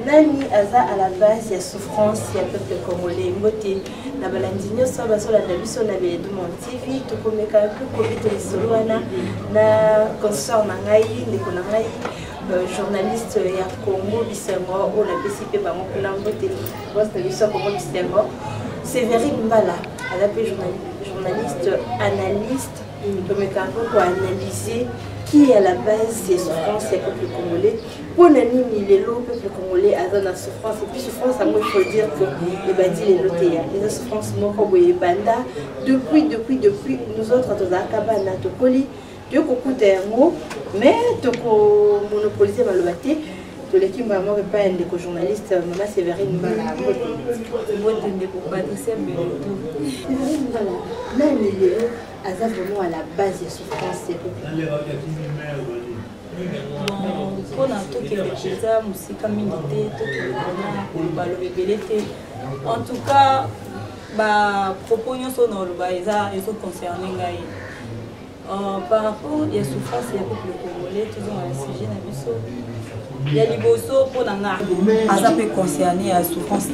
Nani aza à la base ya souffrance ya peuple congolais mbote na balandinyo so basola na biso na Bedumon TV to komeka peu Covid isolwana na consort na ngai ndeko na ngai journaliste ya Congo bisengo o la PCP bango kuna mbote boss de biso Congo bisengo Sévérine Mbala elle a journaliste analyste komeka pour analyser qui est à la base des souffrances du peuple congolais. Pour nani le peuple congolais a dans la souffrance et puis souffrance à moi il faut dire que les bandits les lotés les souffrances moko boye banda depuis nous autres dans la cabane to koli de beaucoup d'ermo mais to ko monopoliser malobate to l'équipe maman pas un des journalistes maman Sévérine Mbala moi de pour Patricia Beloto Sévérine Mbala nani le aza vraiment à la base des souffrances du peuple. Pour tout qui est déjà musique milité, tout qui est en tout cas, propos sont dans le bas, ils sont concernés. Par rapport aux souffrances du peuple congolais, toujours un sujet il y a des bossos pour ça peut concerner la souffrance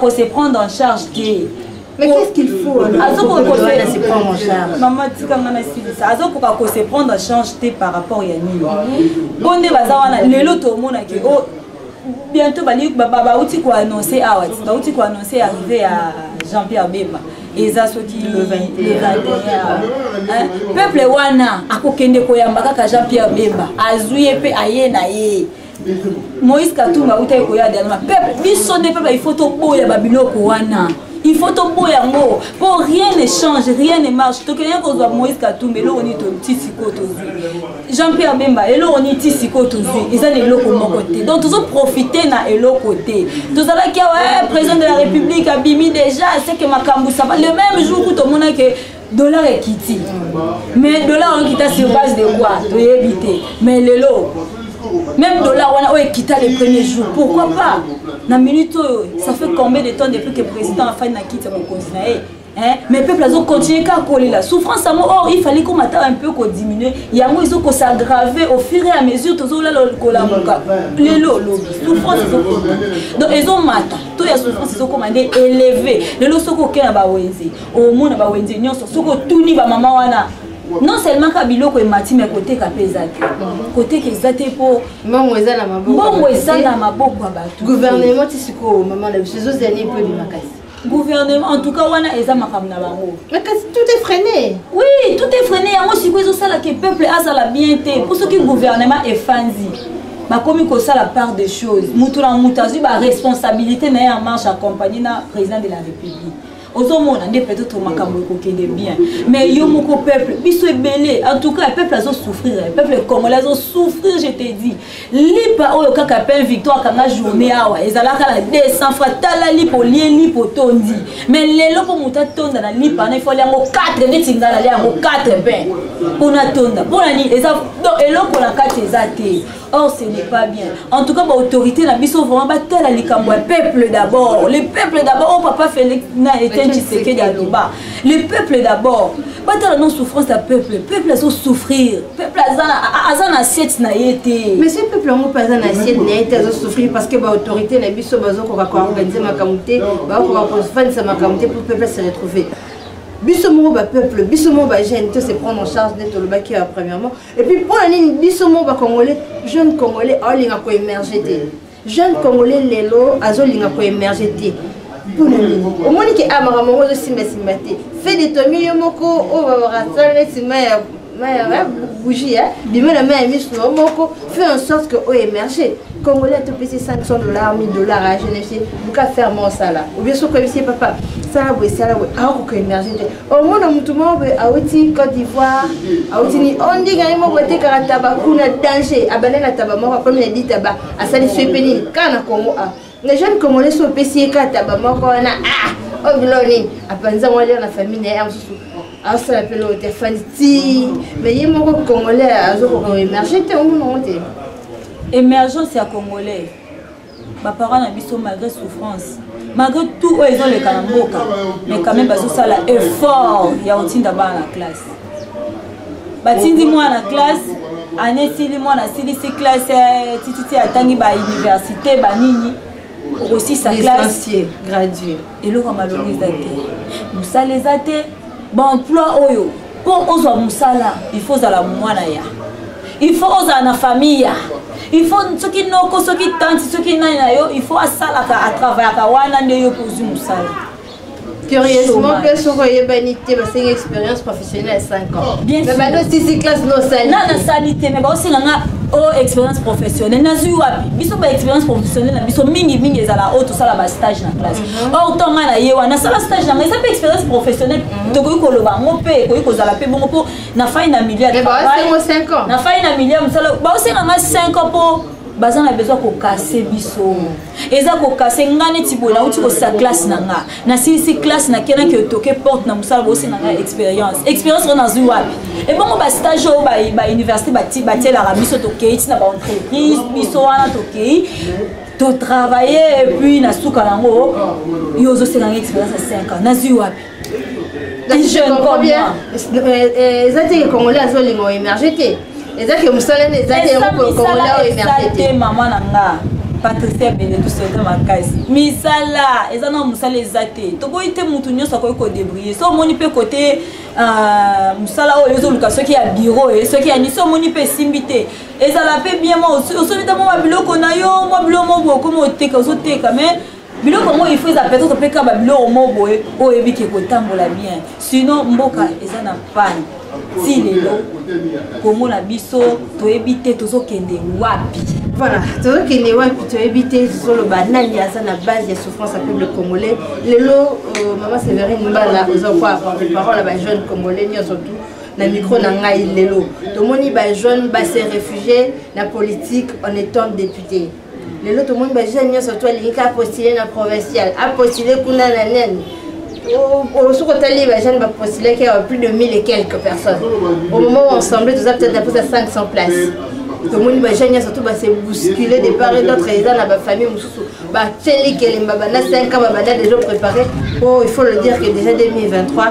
on se prendre en charge. Mais qu'est-ce qu'il faut se prendre en charge? Maman dit qu'on se prendre en charge par rapport à Yannick. Bon, bientôt, on annoncer arriver à Jean-Pierre Bemba. Et ça, ceux qui le 21. Peuple wana, akokende koyamba kaka Jean-Pierre Bemba. Azuye pe ayena ye. Moïse Katumba utaye koyada na peuple. Biso de peuple il faut to boya babiloko wana. Il faut to boya ngo. Pour rien ne change, rien ne marche. To kenyan ko Moïse Katumba lo oni to tisiko to Jean-Pierre Bemba elo oni tisiko to eza ne loko mokote. Donc tous profiter na elo côté. Tous ala ki président de la République a bimi déjà c'est que makambu ça va le même jour où tout le monde que dollar est quitté. Mais dollar on quitte sur base de quoi? De éviter. Mais le lot même dollar on a quitté les premiers jours. Pourquoi pas? Na minute ça fait combien de temps depuis que le président a fait na quitte mon continent? Mais peuple ont continué à coller la souffrance à moi. Or il fallait qu'on m'attende un peu qu'on diminue. Il y a moi ils ont s'aggraver au fur et à mesure tout là le colamoka. Les lots souffrance donc ils ont matin. Tout y a souffrance ils ont commandé élevé. Les lots sont coquins à bawenzi. Au monde à bawenzi nyon sont tout ni ba maman wana. Non seulement Kabilo ko mati mais côté kapezaki côté que zate po mbongo eza na maboko batu gouvernement tisiko maman la biso zani peu bi makasi gouvernement en tout cas wana eza makamna bango mais tout est freiné oui tout est freiné yango siko ezo sala que peuple azala bien té pour ce que gouvernement est fanzi bakomi ko sala part des choses mutu na mutazu ba responsabilité na en marche accompagner na président de la République. Ozomona nde peut-être makambo kokende bien mais yo moko peuple biso ebele en tout cas le peuple azo souffrir le peuple congolais azo souffrir je te dis lipa oyo kaka peine victoire kanga journée awa ezalaka la 200 fois tala lipo lipo tondi mais lelo ko muta tonda na lipa na il faut yango 4 netinga na yango 4 pain pona tonda pona ni eza donc eloko la 4 ezate. Or ce n'est pas bien. En tout cas l'autorité na biso vraiment battre la likambo peuple d'abord. Le peuple d'abord on papa Félix na été Tshisekedi d'Aloba. Le peuple d'abord. Battre la non souffrance du peuple. Peuple a souffrir. Peuple a assiette na yete. Mais ce peuple on pas en assiette na yete a souffrir parce que l'autorité na biso bazo ko organiser makamute, ba ko faire sa makamute pour peuple se retrouver. Bissomo ba peuple, bissomo ba jeune, tout se prendre en charge net le baki premièrement. Et puis pour l'année bissomo ba congolais, jeunes congolais a linga ko émerger té. Jeunes congolais lelo azo linga ko émerger té. Pour l'année. Au moins que amara mongo de simbaté. Fait des tomi yomoko o ba rasala simaya bougie bimé la main mise sur moko fait en sorte que o émerger. Congolais tout payer $500, $1000 à jeunesse, vous qu'à faire mon salaire. Ou bien sûr comme si papa ça ah ko émerger. Au moins on tout monde a outil Côte d'Ivoire, a outil on dit gagne mo bote karata kuna danger, abana na taba mo comme dit taba, a sali swepeni kana Congo a. Les jeunes congolais sont PC taba mo ko na ah obiloni apanza wale na famille na amsusu. Ah ça l'appelle au téléphone mais il mo congolais azo ko émerger te on monte. Émergence à Congolais. Mes parents ont biso malgré souffrance. Malgré tout, ils ont le kalamboka. Mais quand même, ils ont l'effort. Il y a un d'abord à la classe. Batindi moi à la classe. année sili mwana sili si classe tititi atangi ba université ba nini aussi sa classe gradué eloko maloriza te musala eza te ba emploi oyo pour ozwa musala il faut zala mwana ya il faut ozala na famille ya il faut soki noko soki tanti soki nani na yo il faut asalaka atravaillaka wana nde yo pozwi musala. Curieusement, que sur Banité, c'est une expérience professionnelle à 5 ans. Bien sûr. Mais si classe non sanité. Non, sanité, mais aussi une expérience professionnelle. Biso ba expérience professionnelle, biso mingi ezala auto sala ba stage na classe. Or tant na yewa na sala stage na mais ça pas expérience professionnelle. To ko koloba ngope ko ko zala pe bongo po na fa ina milliard. Mais ba c'est 5 ans. Na fa ina milliard musala ba aussi na 5 ans po bazan a besoin ko casser biso eza ko casser ngane tibola uti ko sa classe nanga na si classe na kena ki toke porte na musala bosi nanga expérience na zui wapi et bon ba stage au ba université ba tiela ra biso toke itina ba entreprise biso wana toke to travailler et puis na suka nango yozo c'est une expérience à 5 ans na zui wapi un jeune comme bien ezati congolais azolingo émerger. Et ça que musala ne zate ngo Congolais émergé maman nanga Patricia Benetou c'est ma case misala eza na musala ezate to ko ite mutu nyosa ko débrouiller so moni pe côté musala o yozo luka soki ya bureau et soki ya ni so moni pe simbité ezala pe bien mo so bita mo biloko na yo mo biloko mo boko mo teka so teka mais biloko mo il faut za peut-être pe ka ba biloko mo boye o ebike ko tambola bien sinon mboka eza na panne. Si lelo komona biso to ebite tozokende wapi voilà tozokende wapi to ebite solo banani asa na base ya souffrance à peuple congolais lelo maman Sévérine Mbala ozo quoi apporter parole à ba jeunes congolais ni surtout na micro na ngai lelo to moni ba jeune ba se réfugier la politique en étant député lelo to moni ba jeune ni surtout alika postuler na provincial a postuler kuna na nene. Au second tali, les jeunes vont postuler qu'il y a plus de 1000 et quelques personnes. Au moment où ensemble, tout ça peut-être à 500 places. Tout le monde va gagner surtout va se bousculer de part et d'autre. Et dans la famille, bah Tchéli qui est les babana 5 ans, babana déjà préparé. Oh, il faut le dire que déjà 2023,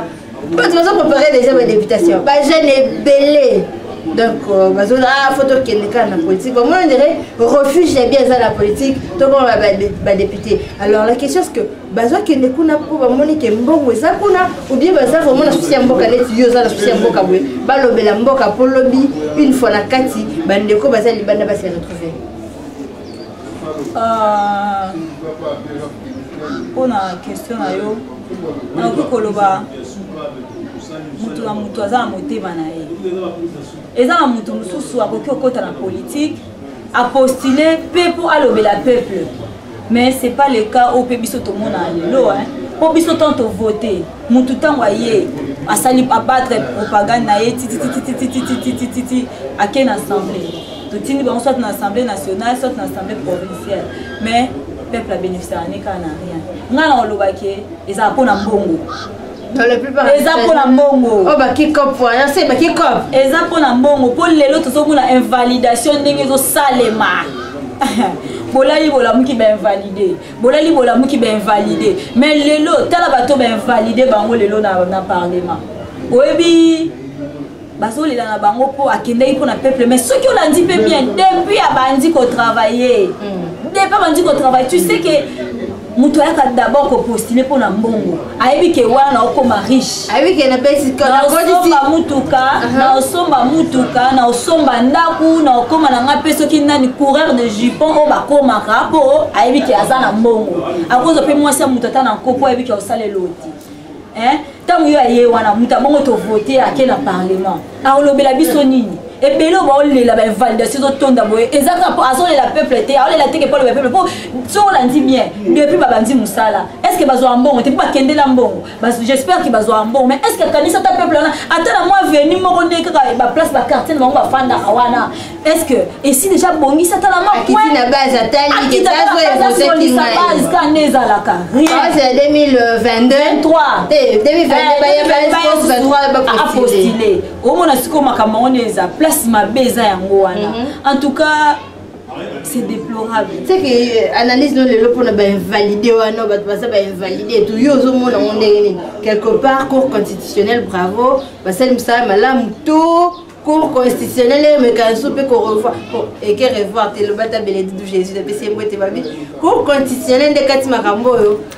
pas de façon préparer déjà ma députation. Bah jeune est belé. Donc, photo qui est dans la politique. Moi, on dirait refuge bien dans la politique. Donc, on va député. Alors, la question est que Bazo qui n'est pas pour Monique Mbongo, ou bien Baza vraiment la souci à Mboka, la souci à Mboka, Balo Bela Mboka pour lobby, une fois la Kati, Bandeko Baza Libana va se retrouver. On a une question à yo. On a Koloba. Mutu na mutu aza motema na ye eza na mutu mususu akoki okota na politique a postuler pe pour alobela peuple mais c'est pas le cas au biso to mona lelo hein po biso tanto voter mutu tango aye asali abattre propagande na ye titi ake na assemblée to tini ba soit na assemblée nationale soit na assemblée provinciale mais peuple a bénéficié à na rien ngana olobaki eza pona mbongo. Dans la plupart des pour la mbongo. Oh bah qui cop voilà c'est bah qui cop. Eza pour la mbongo pour les autres so la invalidation ndenge zo salema. Bolali bola muki ba invalider. Bolali bola muki ba invalider. Mais lelo tala bato ba invalider bango lelo na parlement. Oyebi baso lela na bango po akendai pour na peuple mais ceux qui on a dit peu bien depuis abandi ko travailler. Depuis abandi ko travailler tu sais que mutu yaka d'abord ko postuler pour na mbongo ayebi ke wana okoma riche ayebi ke na basic na osomba mutuka na osomba mutuka na osomba ndaku na okoma na nga peso ki nani coureur de jupon o bakoma kapo ayebi ke azana mbongo akozo pe mwasi mutu ata na kopo ayebi ke osale loti tango yo aye wana mutu bongo to voter ake na parlement aolobela biso nini et bello ba olela ba validation zo tonda boye ezaka po azole la peuple te aole la te ke pour le peuple po so la dit bien depuis ba bandi musala est-ce que bazo ambongo te pas kende la mbongo j'espère que bazo ambongo mais est-ce que kanisa ta peuple là attends moi venu mo konde ka ba place ba quartier ba ba fanda awana est-ce que et si déjà bongi ça ta la ma point na base atali que tazo et voter qui base kaneza la ka rien c'est 2022 23 2022 ba 23 ba postuler au mona siko makama oneza ma beza yango wana en tout cas c'est déplorable c'est que analyse non le pour ba invalider wana ba ba invalider tout yo zo mona on est quelque part cour constitutionnel bravo ba sel msa malamu to cour constitutionnelle mais quand soupe qu'on revoit et que revoir le bata beledi de Jésus de PC mbote babi cour constitutionnelle de kati makambo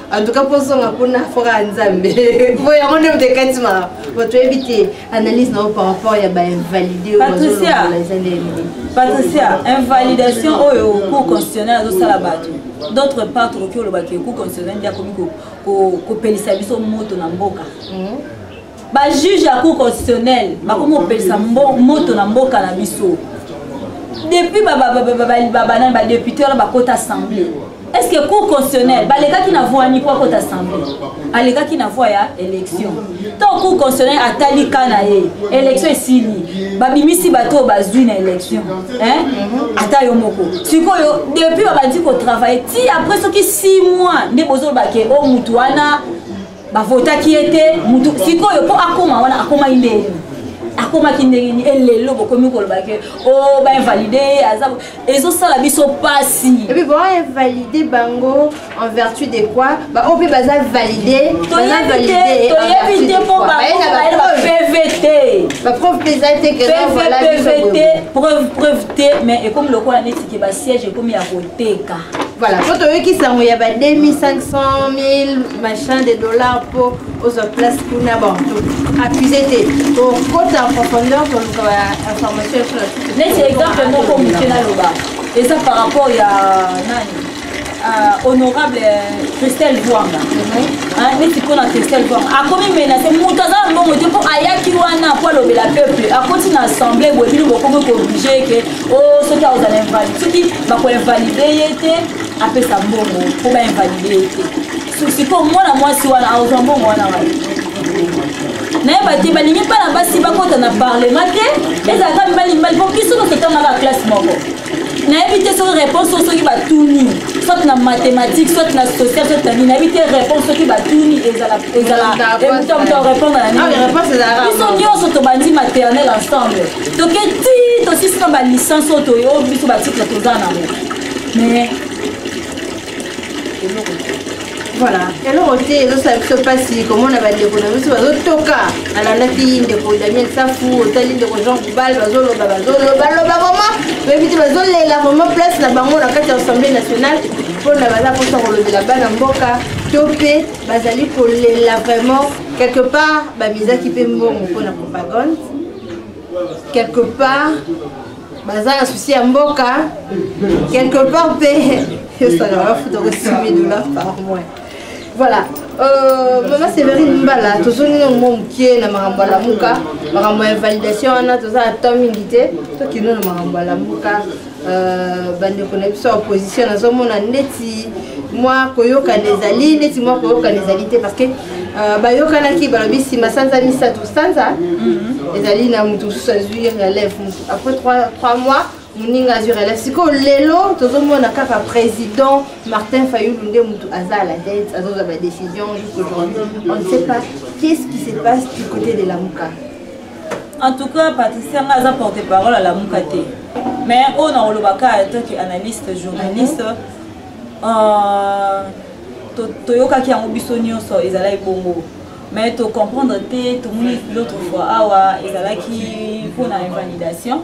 en tout cas pour son akuna fora nzambe voya on de kati ma votre éviter analyse non par rapport ya ba invalider Patricia invalidation au cour constitutionnelle do sala batu d'autre part que le baké cour constitutionnelle ya komi ko pelisa biso moto na mboka ba juge à cour constitutionnelle ba komo pelisa moto na mboka na biso depuis ba député ba kota assemblée est-ce que cour constitutionnelle ba les gars qui n'a voix ni quoi kota assemblée a les gars qui n'a voix ya élection tant cour constitutionnelle atali kana élection esili ba bimisi bato bazui na élection hein ata yo moko sikoyo depuis ba dit ko travailler ti après ce qui 6 mois ne bozo ba ke o mutu wana ba vota qui était mutu sikoyo po akoma wana akoma inde akoma kindeni elelo bokomi ko lobake o ba invalider azab ezo sala biso pasi et puis bon invalider bango en vertu de quoi ba o pe baza valider to éviter pour ba PVT ba preuve pesante que voilà preuve mais et comme le quoi net qui ba siège comme ya koteka voilà quand on qui ça il y a 2500 000 machin de dollars pour aux place qu'on a bon accusé pour côté en profondeur pour information sur la c'est exemple mon comme loba et ça par rapport il y a nani honorable Christelle Vouanga hein mais c'est qu'on a Christelle Vouanga a comme menacé montaza mbongo te pour ayaki wana pour le peuple a continué assemblée bo bino ko obligé que oh ce qui a aux invalider ce qui va ko invalider était après ça mbongo pour ba invalider c'est pour moi na moi si wana aux mbongo wana na bati balingi pa na basi bakota na parlement te ezaka mbali pour qui sont dans la classe moko na éviter cette réponse sur qui va tourner soit na mathématiques soit na social soit na éviter réponse qui va tourner et ça répondre à la réponse ils sont tous sur bandi maternelle ensemble donc ti aussi c'est ma licence auto yo biso ba titre to za na mais voilà et le côté ça se passe comment on a des économies sur les toka à la nati de ko Damien Safou tali de ko Jean Koubal bazolo vraiment mais vite bazolo la vraiment place na bango na kati assemblée nationale pour na baza pour ça relever la bana mboka topé bazali ko la vraiment quelque part ba misaki pe mbongo pour la propagande quelque part baza un souci à mboka quelque part pe ça leur faut de $6 000 par mois. Voilà, maman Séverine Mbala, tout ça nous mon pied na maramba la muka, maramba invalidation on a tout ça à temps milité, tout qui nous maramba la muka, bande connexion opposition na zomo na neti, moi koyoka nezali, neti moi koyoka nezalité parce que bayoka na ki balobi si masanza misa tout sanza, ezali na mutu sazui relève après 3 mois. Muninga Azurela siko lelo tozomona kaka président Martin Fayulu nde mutu aza la tête azoza ba décision jusqu'aujourd'hui on ne sait pas qu'est-ce qui se passe du côté de la Muka. En tout cas Patricia ngaza porte-parole à la Muka té mais on a olobaka tant qu'analyste journaliste toyoka ki yango biso nyonso ezala ebongo mais to comprendre té to moni l'autre fois awa ezala ki pour na invalidation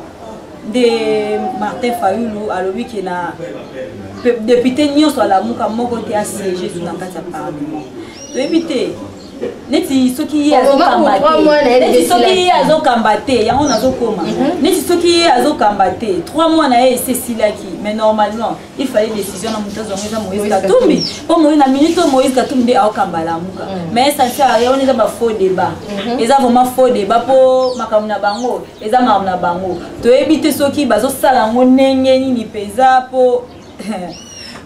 de Martin Fayulu à l'objet qui na député nyonso à la muka moko te a siégé sur la carte parlement to éviter neti soki azo kambate yango nazo koma neti soki azo kambate 3 mois na ese silaki mais normalement il fallait décision na mutazo ngeza Moïse Katumbi pour Moïse na minute Moïse Katumbi a kambala muka mais ça sert à rien on est dans faux débat ils ont vraiment faux débat pour makamuna bango ils ont makamuna bango to éviter soki bazo sala ngo nenge ni pesa pour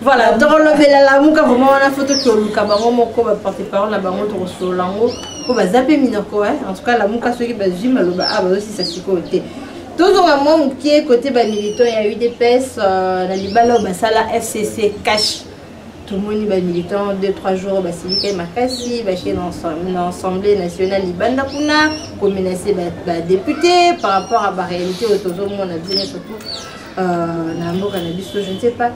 voilà, dans le la muka vraiment on a photo que Luka bango moko ba porte-parole na bango to solango ko ba zapper minoko en tout cas la muka soki ba jima loba ah ba aussi ça sikoté toujours à moi qui côté ba militant il y a eu des pèses na libala ba sala FCC cash tout le monde ba militant 2-3 jours ba silika makasi ba chez l'Assemblée nationale libanda kuna ko menacer ba député par rapport à la réalité autour monde a besoin surtout na mboka na biso je ne sais pas.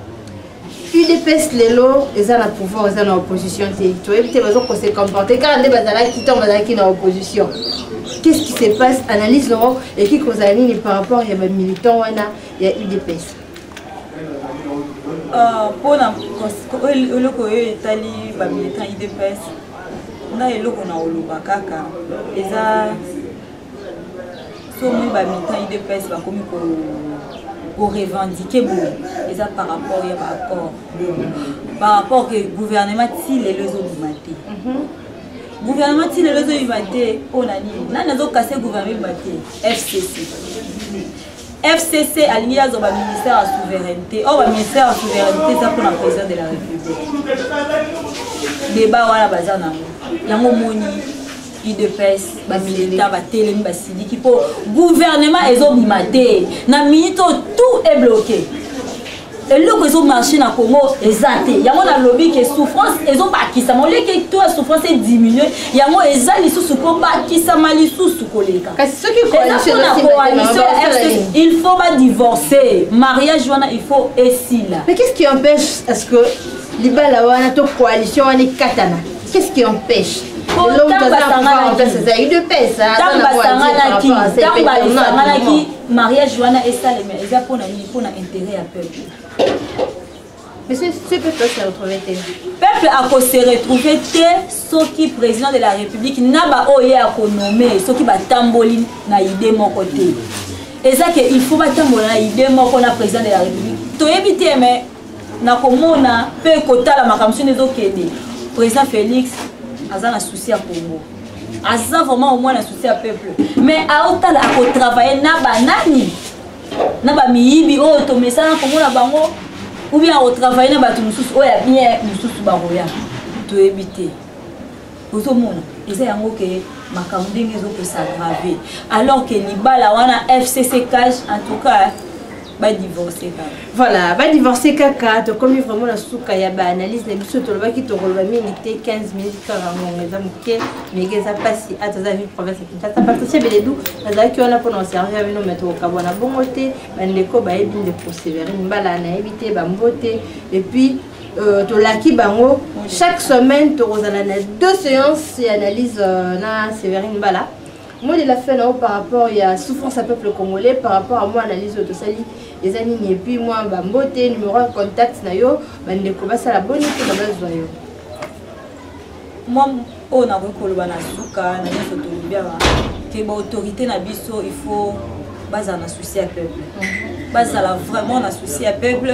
UDPS lelo eza na pouvoir eza na opposition te éviter besoin qu'on se comporter car on est dans opposition. Qu'est-ce qui se passe? Analyse non et qui cause nini par rapport à les militants wana ya UDPS. Pour na eloko etali ba militant UDPS na eloko na oloba kaka eza somi ba militant UDPS ba komi pour revendiquer et ça par rapport à l'accord par rapport au gouvernement si les leçons du matin gouvernement si les leçons du matin on a dit là nous avons cassé gouvernement matin FCC aligné à notre ministère de souveraineté le ministère de souveraineté ça pour le président de la République débat voilà bazana yango moni UDPS ba militaire ba télé ba sidiki pour gouvernement ezobimate na minute tout est bloqué et le réseau marché na Congo ezate yango na lobby que souffrance ezobakisa molé que tout souffrance est diminué yango ezali sous ko bakisa mali sous koleka kasi ceux qui coalition il faut pas divorcer mariage wana il faut esila mais qu'est-ce qui empêche est-ce que libala wana to coalition wana katana qu'est-ce qui empêche mariage wana esalema eza pour na intérêt à peuple. Mais ce peuple se retrouver peuple a se retrouver ceux qui président de la République n'a ba oye a nommer ceux qui ba tamboli na idée mon côté. Et ça que il faut ba tambola na idée mon qu'on a président de la République. To éviter mais na komona pe kota la makamso nezo kende. Président Félix aza na souci à Congo. Aza vraiment au moins na souci à peuple. Mais à autant à travailler na banani. Na ba miyibi o to mesana Congo na bango ou bien au travailler na batu mususu o ya bien mususu baroya. To éviter. Ozo mona eza yango ke makambo ndenge zo ko s'aggraver. Alors que libala wana FCC cash en tout cas ba divorcer kaka. Voilà, ba divorcer kaka to comme vraiment la souka ya ba analyse na biso to loba ki to roloba minute 15 minutes kaka ngeza muke megeza pasi ataza vi province Kinshasa patricia Beledou naza ki ona pona servir avec nos maîtres kabona bongote bandeko ba ebi de persévérer mbala na éviter ba mbote et puis to laki bango chaque semaine to rozala na 2 séances et analyse na Sévérine Mbala. Moi, il a fait là par rapport à souffrance à peuple congolais, par rapport à moi, analyse de Sali, les amis, et puis moi, beauté, numéro de contact, nayo, ne commence à la bonne équipe de base. Moi, on a recollé à la souka, que l'autorité n'a biso, il faut baser un souci à peuple. Baser vraiment un souci à peuple.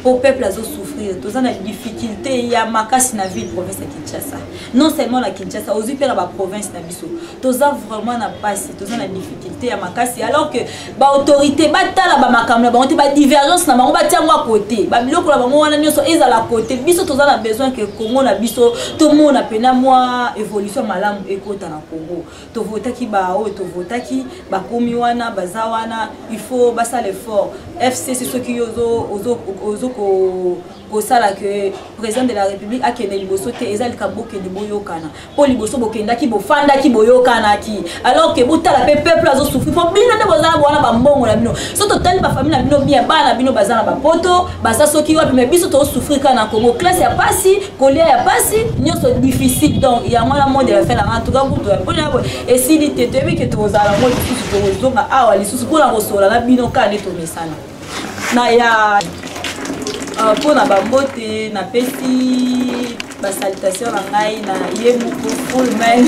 Pour le peuple a souffrir, tous ont des difficultés, il y a makasi na ville province de Kinshasa. Non seulement la Kinshasa, aussi bien la province na biso. Tous ont vraiment na passe, tous ont des difficultés, il y a makasi alors que ba autorité ba tala ba makamla ba on ba divergence na ba tia moi côté. Ba biloko la bango wana nyoso eza la côté. Biso tous ont besoin que Congo na biso tout le monde a pena moi évolution malamu ekota na Congo. To votaki ba o to votaki ba komi wana bazawana, il faut ba ça l'effort. FC c'est ce qui ozo au sala que le président de la République a kené liboso te ezali kaboke de boyokana pour liboso bokenda ki bofanda ki boyokana ki alors que botala peuple azo souffrir pour bino ne bozala bona ba mbongo na bino so total ba famille na bino bien bana bino bazana ba poto baza soki wapi mais biso to souffrir kana Congo classe ya pasi colia ya pasi nyoso difficile donc il y a moi la monde de la fin en tout cas pour et si li te tebi que tozala moi tout to zonga awa li susu pour la rosola na bino kana to mesana na ya pour na bambote na pesi ba salutation na ngai na yemuko full man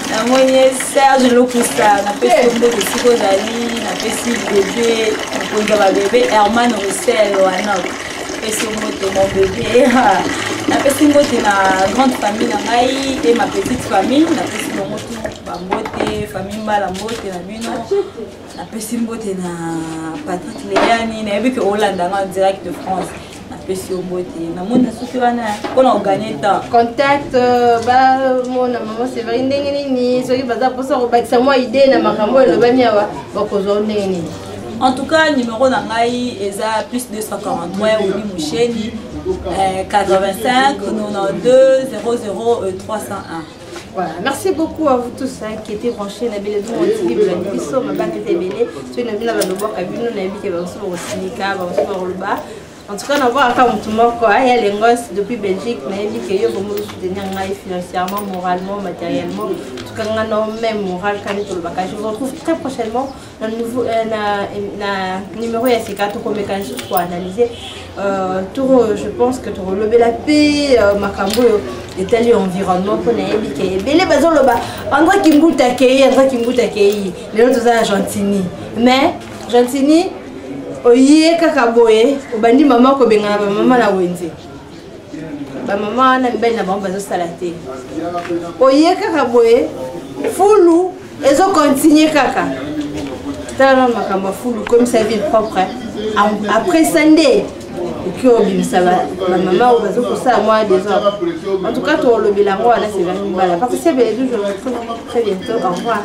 na moye Serge Lokusa na pesi mbote siko zali na pesi bébé na ba bébé Herman Roussel wana pesi mbote mon bébé na pesi mbote na grande famille na ngai et ma petite famille na pesi mbote bambote famille mbala mbote na bino na pesi mbote na Patrick Léani na yebi que Hollande en direct de France na pesi mbote na monde soki wana pona gagner temps contact ba mona maman Sévérine ndenge nini soki baza posa ko bakisa moi idée na makambo elobani awa bakozwa ndenge nini. En tout cas numéro na ngai eza plus 243 Oli Moucheni 85 92 00 301. Voilà, merci beaucoup à vous tous qui étaient branchés na Beledou TV la biso ma bande tebele so na bina ba lobo ka bino na bi ke ba so ko sinika ba so ko loba En tout cas, on voit encore tout le monde, il y a les gosses depuis Belgique, mais il dit que vous me soutenir financièrement, moralement, matériellement, en tout cas, on a même moral quand il est. Je vous retrouve très prochainement dans le nouveau numéro SC4 pour analyser. Je pense que tu as levé la paix, Makambo et tel environnement pour les les bazons là-bas. André Kimbuta Kei, les autres sont Argentini. Mais Argentini, oye kakaboye obandi mama ko benga ba mama na wenze ba mama na mbele na bamba zo salate oye kakaboye fulu ezo continuer kaka tala makamba fulu comme sa ville propre après Sunday qui obimisa ba mama o bazo ko ça moi des heures en tout cas to le bilango là c'est vraiment bala parce que c'est bien toujours très bientôt au revoir.